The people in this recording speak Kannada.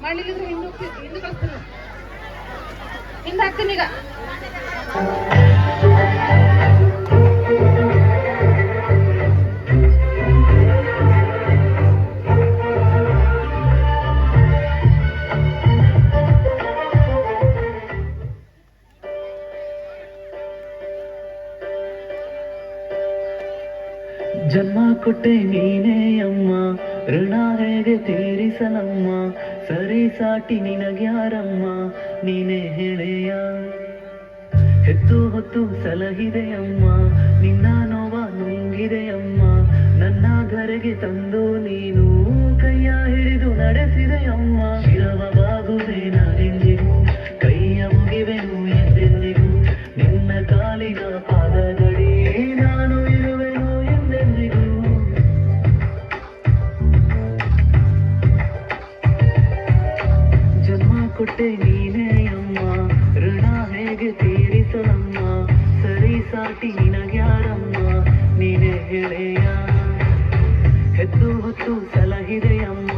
ಮಾಡ್ಲಿಲ್ಲ ಹಿಂದೆ ಕಳಿಸ್ತೀನಿ, ಹಿಂದೆ ಹಾಕ್ತೀನಿ ಈಗ. ಜನ್ಮ ಕೊಟ್ಟೆ ನೀನೇ ಅಮ್ಮ, ಋಣ ಹೇಗೆ ತೀರಿಸಲಮ್ಮ, ಸರಿ ಸಾಟಿ ನಿನಗ್ಯಾರಮ್ಮ, ನೀನೇ ಹೇಳೆಯ. ಹೆತ್ತು ಹೊತ್ತು ಸಲಹಿದೆಯಮ್ಮ, ನಿನ್ನ ನೋವ ನುಂಗಿದೆಯಮ್ಮ, ನನ್ನ ಧರೆಗೆ ತಂದು ನೀನು ಕೈಯ ಹಿಡಿದು ನಡೆಸಿದೆಯಮ್ಮ. ಶಿರವ ಬಾಗುವೆನ ಎಂದಿಗೂ, ಕೈಯ ಮುಗಿವೆನು ಎಂದೆಂದಿಗೂ, ನಿನ್ನ ಕಾಲಿನ ಪಾದಗಡಿ ನಾನು ಇರುವೆನು ಎಂದೆಂದಿಗೂ. ಜನ್ಮ ಕೊಟ್ಟೆ ನೀನೇ ಅಮ್ಮ, ಋಣ ಹೇಗೆ ತೀರಿಸಲಮ್ಮ, ಸರಿ ಸಾಟಿ ನಿನಗ್ಯಾರಮ್ಮ, ನೀನೇ ಹೇಳೆಯ. ಹೆದ್ದು ಹೊತ್ತು ಸಲಹಿದೆಯಮ್ಮ,